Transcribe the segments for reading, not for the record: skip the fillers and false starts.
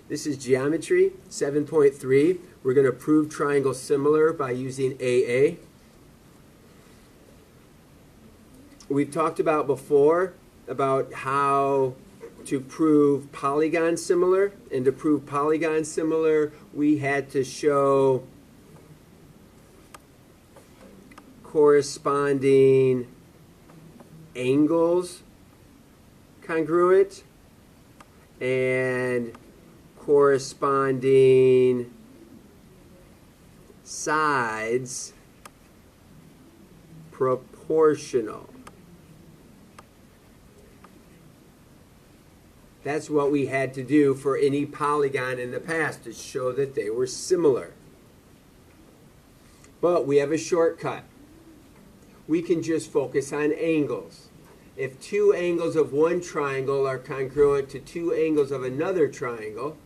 This is geometry 7.3. We're going to prove triangles similar by using AA. We've talked about before about how to prove polygon similar. And to prove polygon similar, we had to show corresponding angles congruent and corresponding sides proportional. That's what we had to do for any polygon in the past, to show that they were similar. But we have a shortcut. We can just focus on angles. If two angles of one triangle are congruent to two angles of another triangle,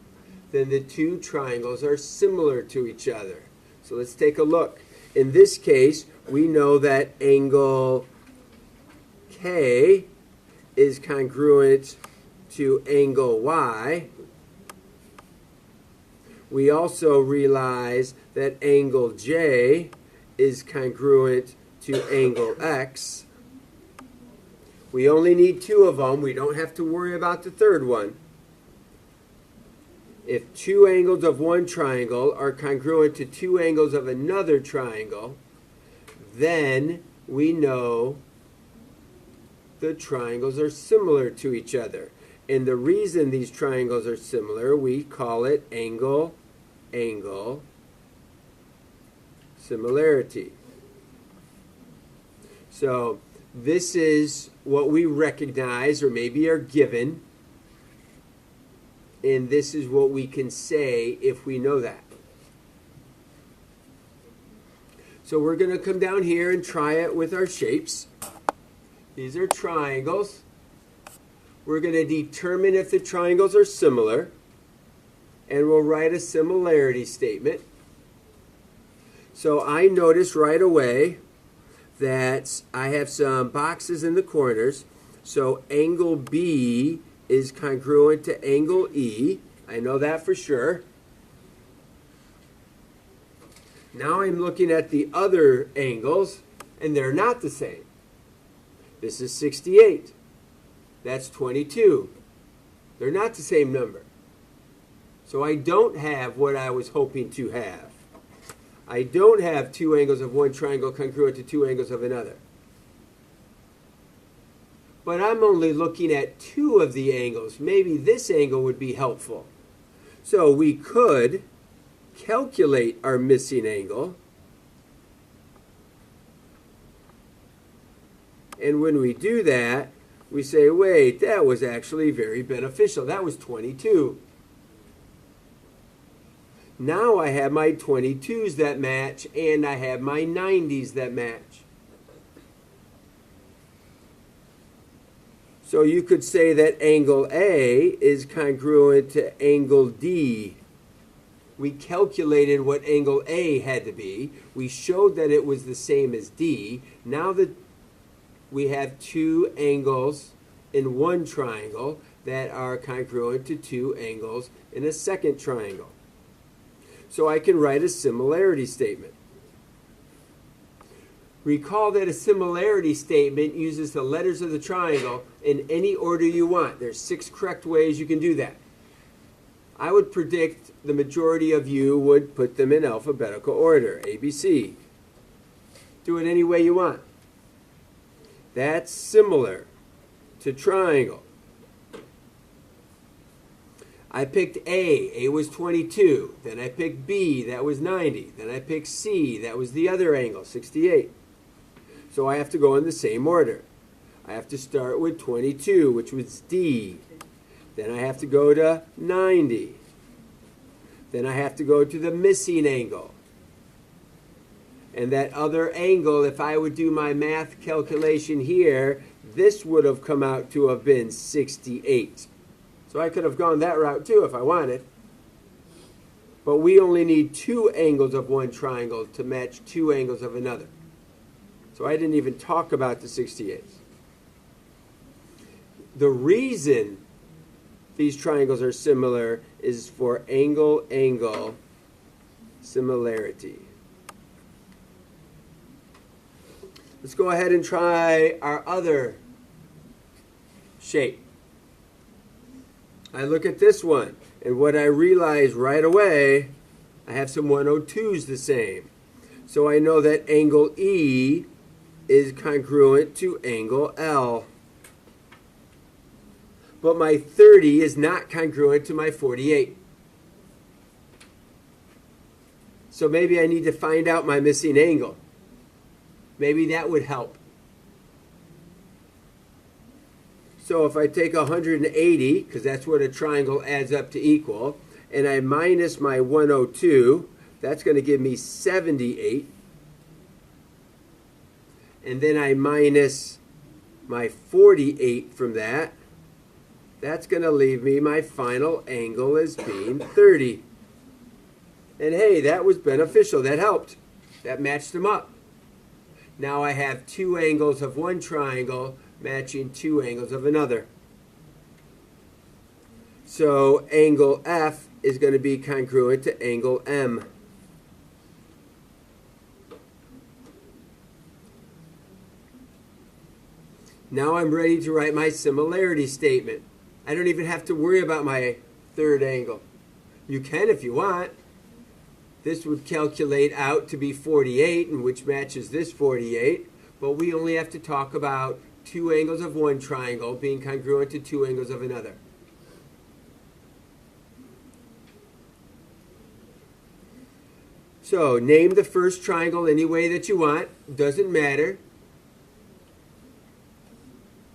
then the two triangles are similar to each other. So let's take a look. In this case, we know that angle K is congruent to angle Y. We also realize that angle J is congruent to angle X. We only need two of them. We don't have to worry about the third one. If two angles of one triangle are congruent to two angles of another triangle, then we know the triangles are similar to each other. And the reason these triangles are similar, we call it angle-angle similarity. So this is what we recognize or maybe are given, and this is what we can say if we know that. So we're going to come down here and try it with our shapes. These are triangles. We're going to determine if the triangles are similar, and we'll write a similarity statement. So I notice right away that I have some boxes in the corners. So angle B is congruent to angle E. I know that for sure. Now I'm looking at the other angles, and they're not the same. This is 68. That's 22. They're not the same number. So I don't have what I was hoping to have. I don't have two angles of one triangle congruent to two angles of another. But I'm only looking at two of the angles. Maybe this angle would be helpful. So we could calculate our missing angle. And when we do that, we say, wait, that was actually very beneficial. That was 22. Now I have my 22s that match, and I have my 90s that match. So you could say that angle A is congruent to angle D. We calculated what angle A had to be. We showed that it was the same as D. Now that we have two angles in one triangle that are congruent to two angles in a second triangle. So I can write a similarity statement. Recall that a similarity statement uses the letters of the triangle in any order you want. There's 6 correct ways you can do that. I would predict the majority of you would put them in alphabetical order, A, B, C. Do it any way you want. That's similar to triangle. I picked A. A was 22. Then I picked B. That was 90. Then I picked C. That was the other angle, 68. So I have to go in the same order. I have to start with 22, which was D. Then I have to go to 90. Then I have to go to the missing angle. And that other angle, if I would do my math calculation here, this would have come out to have been 68. So I could have gone that route too if I wanted. But we only need 2 angles of one triangle to match 2 angles of another. So I didn't even talk about the 68s. The reason these triangles are similar is for angle-angle similarity. Let's go ahead and try our other shape. I look at this one, and what I realize right away, I have some 102s the same. So I know that angle E is congruent to angle L. But my 30 is not congruent to my 48. So maybe I need to find out my missing angle. Maybe that would help. So if I take 180, because that's what a triangle adds up to equal, and I minus my 102, that's going to give me 78. And then I minus my 48 from that. That's going to leave me my final angle as being 30. And hey, that was beneficial. That helped. That matched them up. Now I have two angles of one triangle matching two angles of another. So angle F is going to be congruent to angle M. Now I'm ready to write my similarity statement. I don't even have to worry about my third angle. You can if you want. This would calculate out to be 48, and which matches this 48. But we only have to talk about two angles of one triangle being congruent to two angles of another. So name the first triangle any way that you want. Doesn't matter.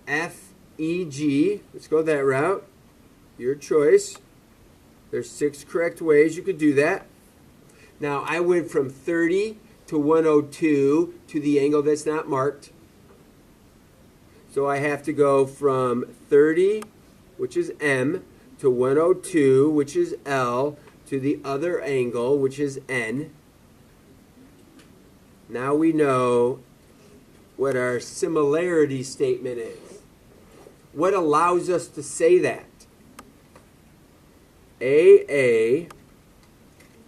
FEG. Let's go that route. Your choice. There's 6 correct ways you could do that. Now I went from 30 to 102 to the angle that's not marked. So I have to go from 30, which is M, to 102, which is L, to the other angle, which is N. Now we know what our similarity statement is. What allows us to say that? AA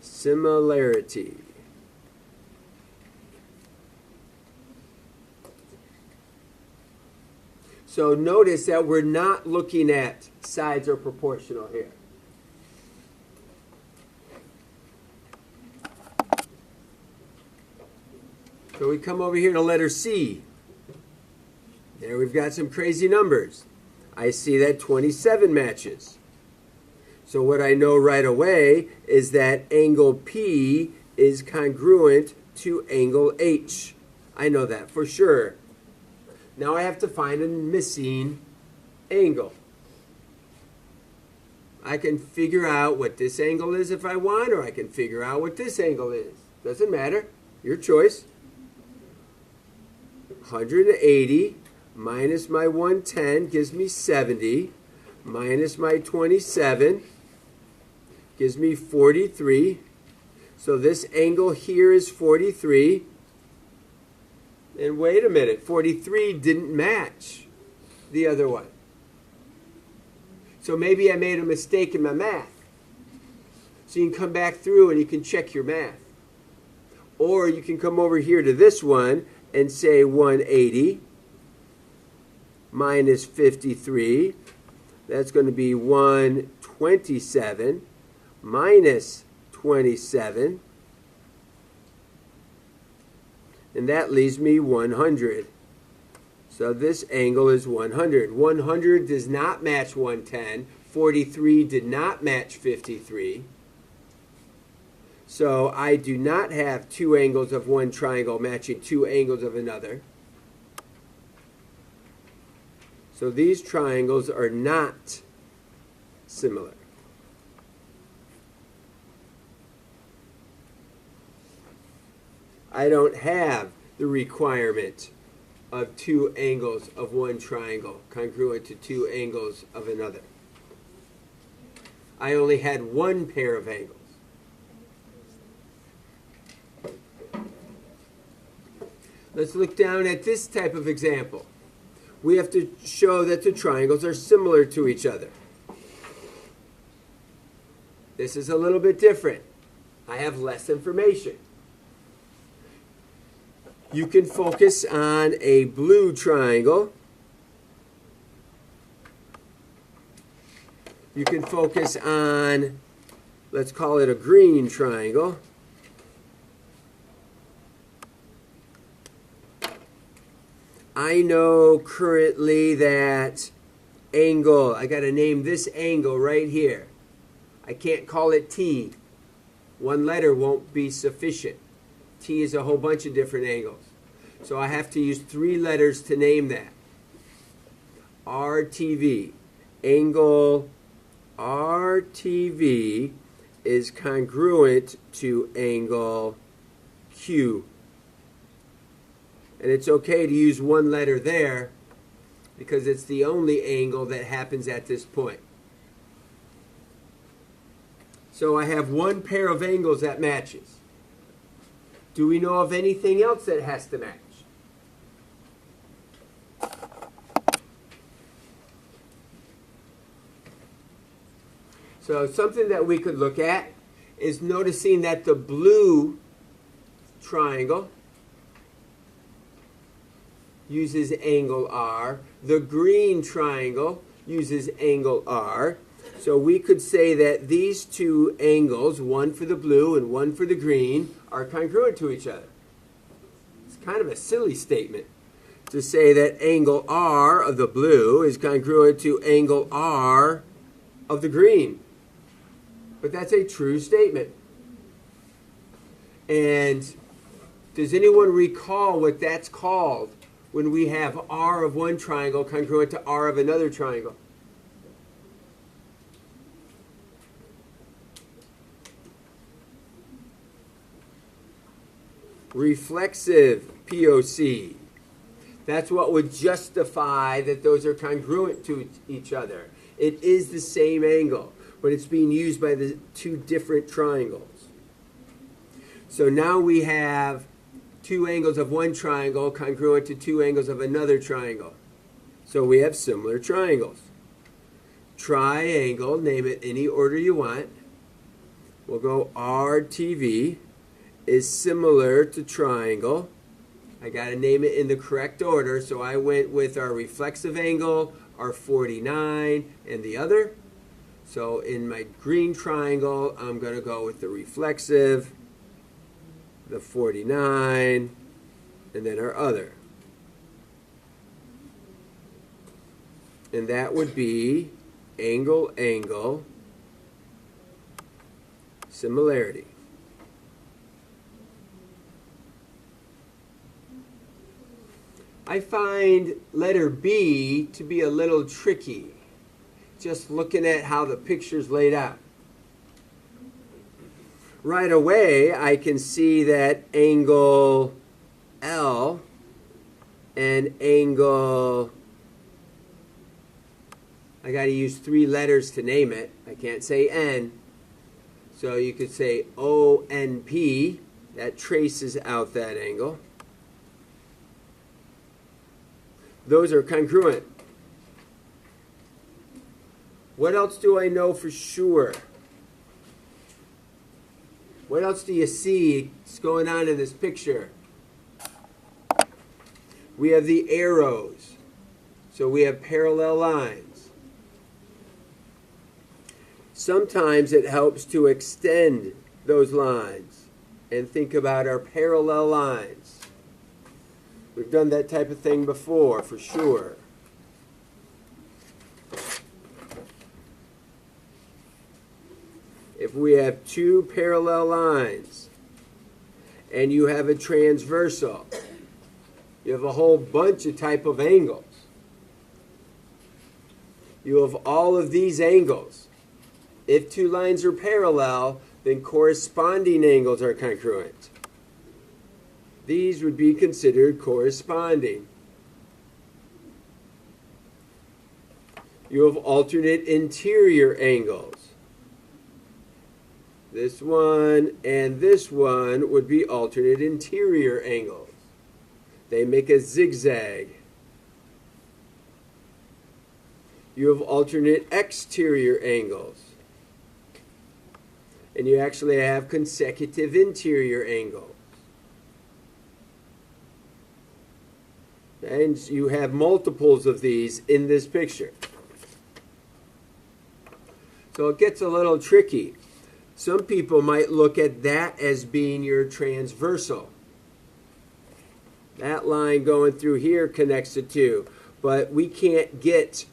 similarity. So notice that we're not looking at sides are proportional here. So we come over here to letter C. There we've got some crazy numbers. I see that 27 matches. So what I know right away is that angle P is congruent to angle H. I know that for sure. Now I have to find a missing angle. I can figure out what this angle is if I want, or I can figure out what this angle is. Doesn't matter. Your choice. 180 minus my 110 gives me 70, minus my 27 gives me 43. So this angle here is 43. And wait a minute, 43 didn't match the other one. So maybe I made a mistake in my math. So you can come back through and you can check your math. Or you can come over here to this one and say 180 minus 53. That's going to be 127 minus 27. And that leaves me 100. So this angle is 100. 100 does not match 110. 43 did not match 53. So I do not have two angles of one triangle matching two angles of another. So these triangles are not similar. I don't have the requirement of two angles of one triangle congruent to two angles of another. I only had one pair of angles. Let's look down at this type of example. We have to show that the triangles are similar to each other. This is a little bit different. I have less information. You can focus on a blue triangle. You can focus on, let's call it a green triangle. I know currently that angle, I got to name this angle right here. I can't call it T. One letter won't be sufficient. T is a whole bunch of different angles. So I have to use 3 letters to name that. RTV. Angle RTV is congruent to angle Q. And it's okay to use 1 letter there because it's the only angle that happens at this point. So I have 1 pair of angles that matches. Do we know of anything else that has to match? So something that we could look at is noticing that the blue triangle uses angle R. The green triangle uses angle R. So we could say that these 2 angles, one for the blue and one for the green, are congruent to each other. It's kind of a silly statement to say that angle R of the blue is congruent to angle R of the green. But that's a true statement. And does anyone recall what that's called when we have R of one triangle congruent to R of another triangle? Reflexive POC. That's what would justify that those are congruent to each other. It is the same angle, but it's being used by the 2 different triangles. So now we have 2 angles of one triangle congruent to 2 angles of another triangle. So we have similar triangles. Triangle, name it any order you want. We'll go RTV is similar to triangle. I got to name it in the correct order, so I went with our reflexive angle, our 49, and the other. So in my green triangle, I'm going to go with the reflexive, the 49, and then our other. And that would be angle, angle, similarity. I find letter B to be a little tricky, just looking at how the picture's laid out. Right away, I can see that angle L and angle, I got to use 3 letters to name it. I can't say N. So you could say ONP. That traces out that angle. Those are congruent. What else do I know for sure? What else do you see is going on in this picture? We have the arrows. So we have parallel lines. Sometimes it helps to extend those lines and think about our parallel lines. We've done that type of thing before, for sure. If we have 2 parallel lines and you have a transversal, you have a whole bunch of type of angles. You have all of these angles. If 2 lines are parallel, then corresponding angles are congruent. These would be considered corresponding. You have alternate interior angles. This one and this one would be alternate interior angles. They make a zigzag. You have alternate exterior angles. and you actually have consecutive interior angles. And you have multiples of these in this picture. So it gets a little tricky. Some people might look at that as being your transversal. That line going through here connects the two, but we can't get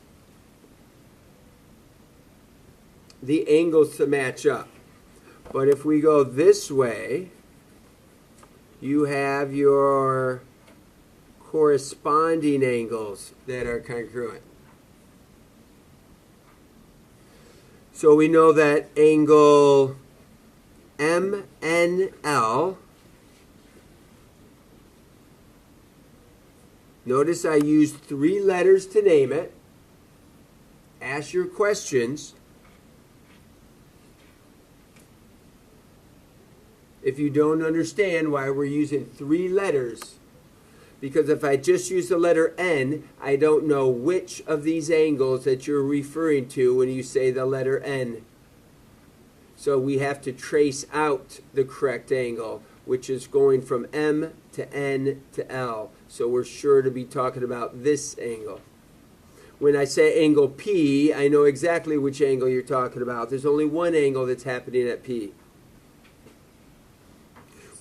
the angles to match up. But if we go this way, you have your corresponding angles that are congruent. So we know that angle MNL, notice I used 3 letters to name it. Ask your questions. If you don't understand why we're using 3 letters, because if I just use the letter N, I don't know which of these angles that you're referring to when you say the letter N. So we have to trace out the correct angle, which is going from M to N to L. So we're sure to be talking about this angle. When I say angle P, I know exactly which angle you're talking about. There's only one angle that's happening at P.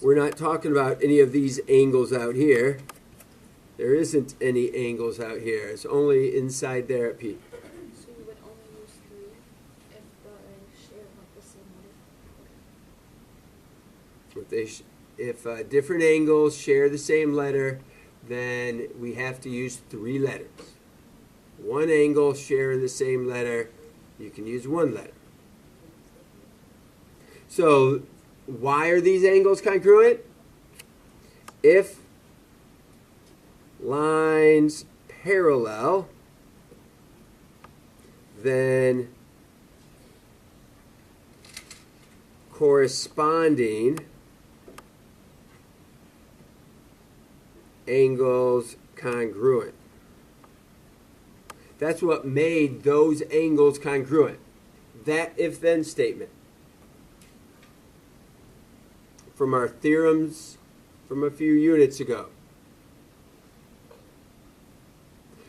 We're not talking about any of these angles out here. There isn't any angles out here. It's only inside there at P. So you would only use 3 if the share like the same letter? If different angles share the same letter, then we have to use 3 letters. One angle sharing the same letter, you can use 1 letter. So why are these angles congruent? If lines parallel, then corresponding angles congruent. That's what made those angles congruent. That if-then statement from our theorems from a few units ago.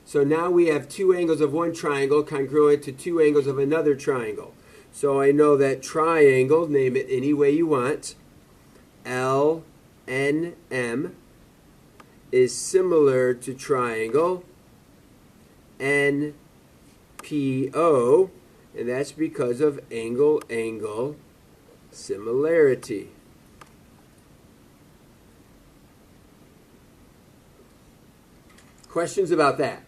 So now we have 2 angles of one triangle congruent to 2 angles of another triangle. So I know that triangle, name it any way you want, LNM, is similar to triangle NPO, and that's because of angle-angle similarity. Questions about that?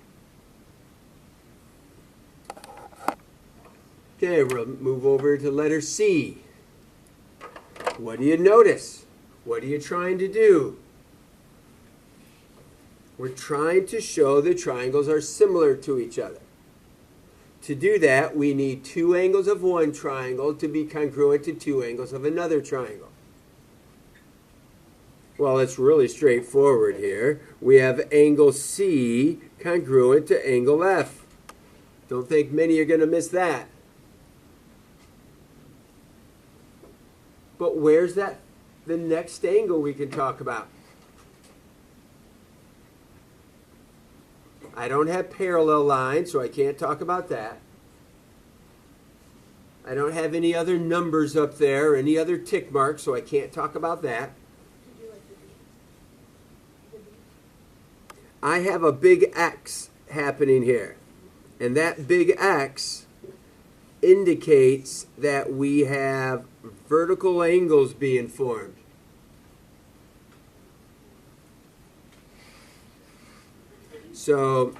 Okay, we'll move over to letter C. What do you notice? What are you trying to do? We're trying to show the triangles are similar to each other. To do that, we need 2 angles of one triangle to be congruent to 2 angles of another triangle. Well, it's really straightforward here. We have angle C congruent to angle F. Don't think many are going to miss that. But where's the next angle we can talk about? I don't have parallel lines, so I can't talk about that. I don't have any other numbers up there, any other tick marks, so I can't talk about that. I have a big X happening here. And that big X indicates that we have vertical angles being formed. So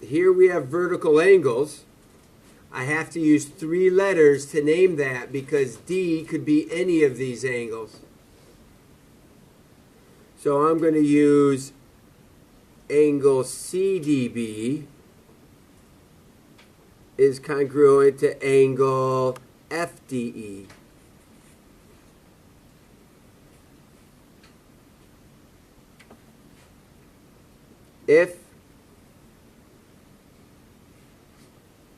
here we have vertical angles. I have to use 3 letters to name that because D could be any of these angles. So I'm going to use angle CDB is congruent to angle FDE. If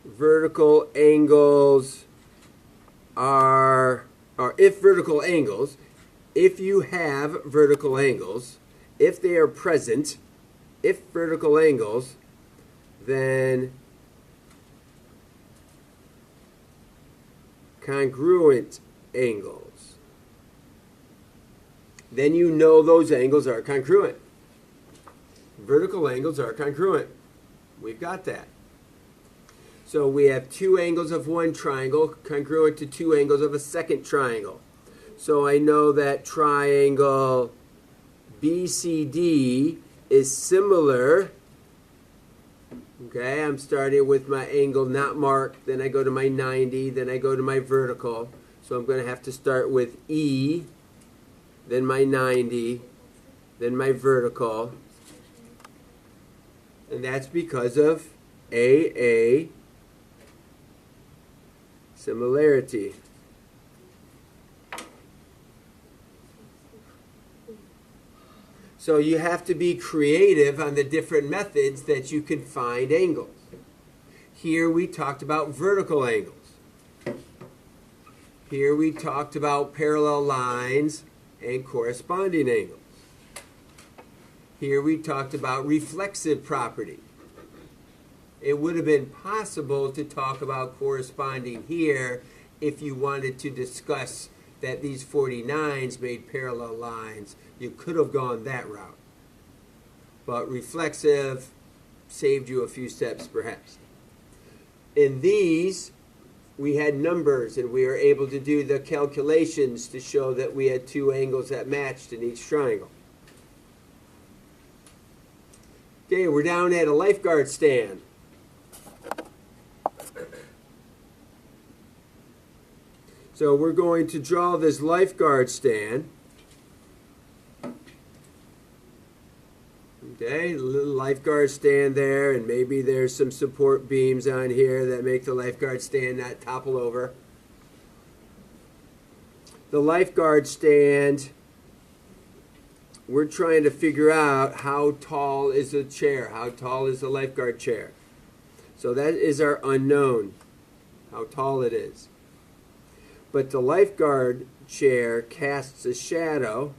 vertical angles are, or if vertical angles, if you have vertical angles, if they are present, if vertical angles, then congruent angles. Then you know those angles are congruent. Vertical angles are congruent. We've got that. So we have two angles of one triangle congruent to two angles of a second triangle. So I know that triangle BCD is similar. Okay, I'm starting with my angle not marked, then I go to my 90, then I go to my vertical. So I'm going to have to start with E, then my 90, then my vertical. And that's because of AA similarity. So you have to be creative on the different methods that you can find angles. Here we talked about vertical angles. Here we talked about parallel lines and corresponding angles. Here we talked about reflexive property. It would have been possible to talk about corresponding here if you wanted to discuss that these 49s made parallel lines. You could have gone that route. But reflexive saved you a few steps perhaps. In these, we had numbers and we were able to do the calculations to show that we had two angles that matched in each triangle. Okay, we're down at a lifeguard stand. So we're going to draw this lifeguard stand. Okay, a little lifeguard stand there, and maybe there's some support beams on here that make the lifeguard stand not topple over. The lifeguard stand, we're trying to figure out how tall is the chair, how tall is the lifeguard chair. So that is our unknown, how tall it is. But the lifeguard chair casts a shadow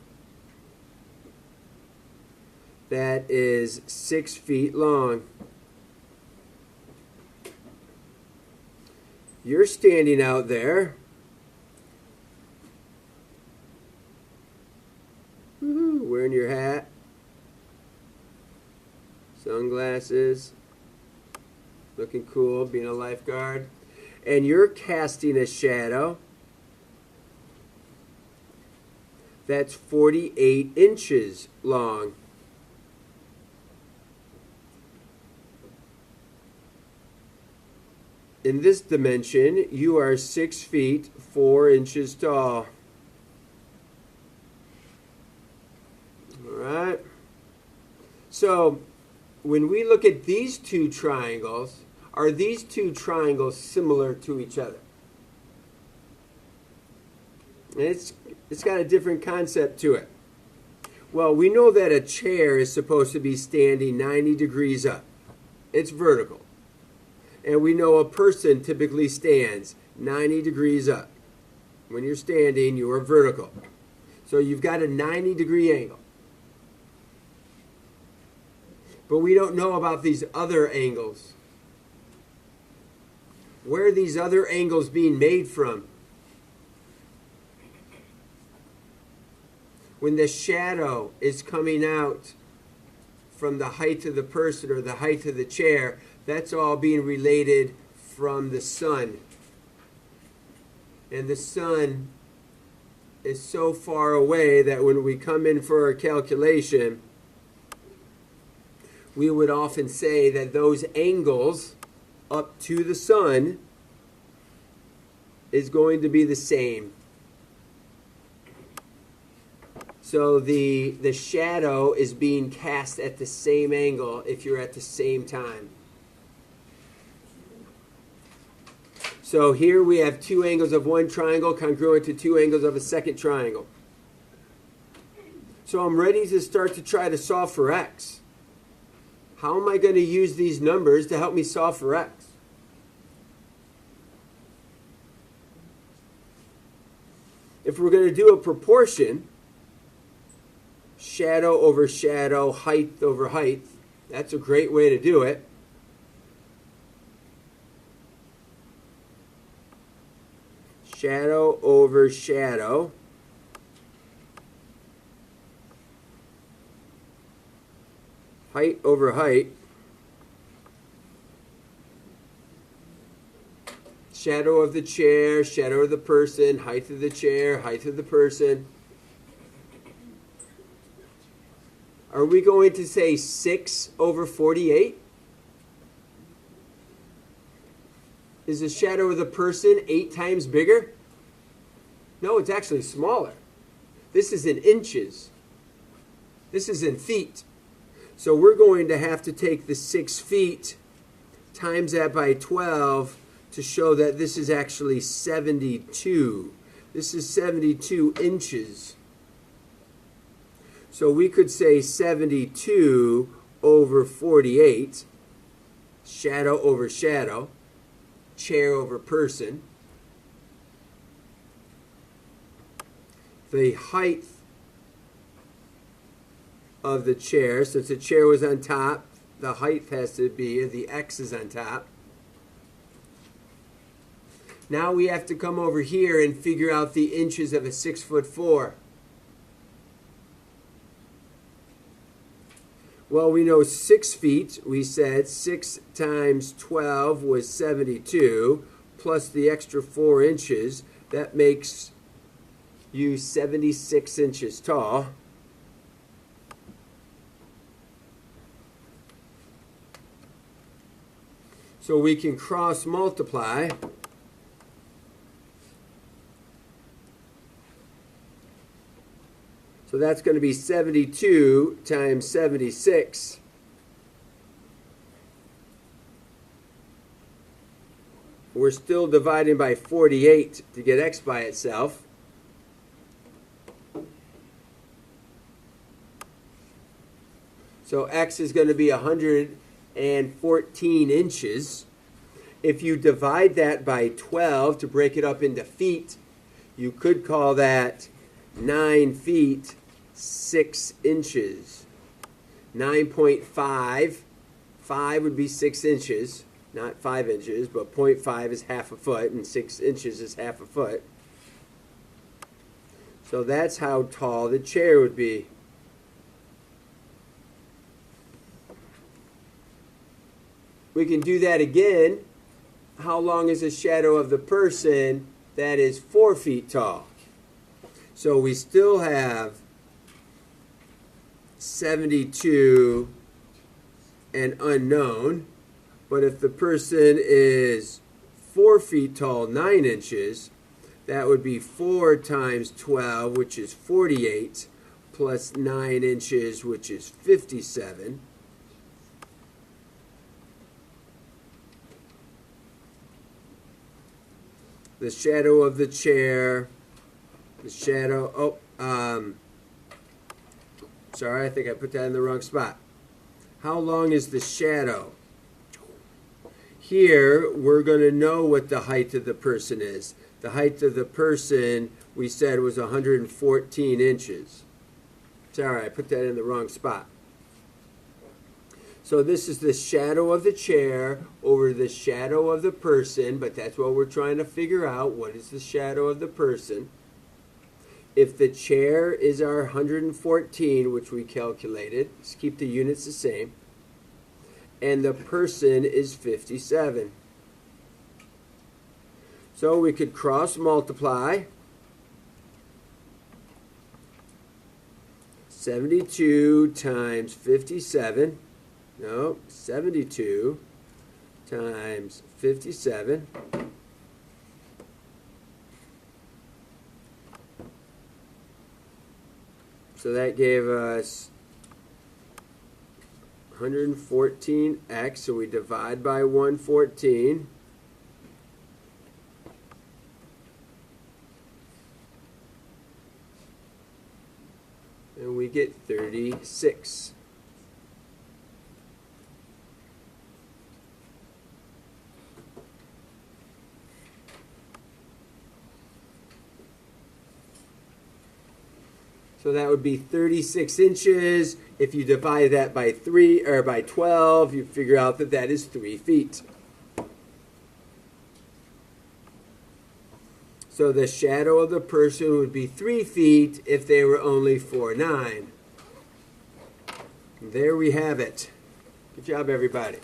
that is 6 feet long. You're standing out there. Wearing your hat, sunglasses, looking cool, being a lifeguard. And you're casting a shadow that's 48 inches long. In this dimension, you are 6 feet 4 inches tall. All right. So, when we look at these two triangles, are these two triangles similar to each other? And it's got a different concept to it. Well, we know that a chair is supposed to be standing 90 degrees up. It's vertical. And we know a person typically stands 90 degrees up. When you're standing, you are vertical. So you've got a 90-degree angle. But we don't know about these other angles. Where are these other angles being made from? When the shadow is coming out from the height of the person or the height of the chair, that's all being related from the sun. And the sun is so far away that when we come in for our calculation, we would often say that those angles up to the sun is going to be the same. So the shadow is being cast at the same angle if you're at the same time. So here we have two angles of one triangle congruent to two angles of a second triangle. So I'm ready to start to try to solve for x. How am I going to use these numbers to help me solve for x? If we're going to do a proportion, shadow over shadow, height over height, that's a great way to do it. Shadow over shadow. Height over height. Shadow of the chair, shadow of the person, height of the chair, height of the person. Are we going to say 6 over 48? Is the shadow of the person 8 times bigger? No, it's actually smaller. This is in inches. This is in feet. So we're going to have to take the 6 feet times that by 12 to show that this is actually 72. This is 72 inches. So we could say 72 over 48, shadow over shadow, chair over person. The height of the chair, since the chair was on top, the height has to be, the X is on top. Now we have to come over here and figure out the inches of a 6'4". Well, we know 6 feet. We said 6 times 12 was 72, plus the extra 4 inches. That makes you 76 inches tall. So we can cross multiply. So that's going to be 72 times 76. We're still dividing by 48 to get x by itself. So x is going to be 114 inches. If you divide that by 12 to break it up into feet, you could call that 9 feet, 6 inches. 9.5. 5 would be 6 inches. Not 5 inches, but 0.5 is half a foot, and 6 inches is half a foot. So that's how tall the chair would be. We can do that again. How long is the shadow of the person? That is 4 feet tall. So we still have 72 and unknown. But if the person is 4 feet tall, 9 inches, that would be 4 times 12, which is 48, plus 9 inches, which is 57. The shadow of the chair, the shadow, sorry, I think I put that in the wrong spot. How long is the shadow? Here, we're going to know what the height of the person is. The height of the person, we said, was 114 inches. Sorry, I put that in the wrong spot. So this is the shadow of the chair over the shadow of the person, but that's what we're trying to figure out. What is the shadow of the person? If the chair is our 114, which we calculated, let's keep the units the same, and the person is 57. So we could cross multiply. 72 times 57. No, 72 times 57. So that gave us 114x, so we divide by 114. And we get 36. So that would be 36 inches. If you divide that by 3 or by 12, you figure out that that is 3 feet. So the shadow of the person would be 3 feet if they were only 4'9". There we have it. Good job, everybody.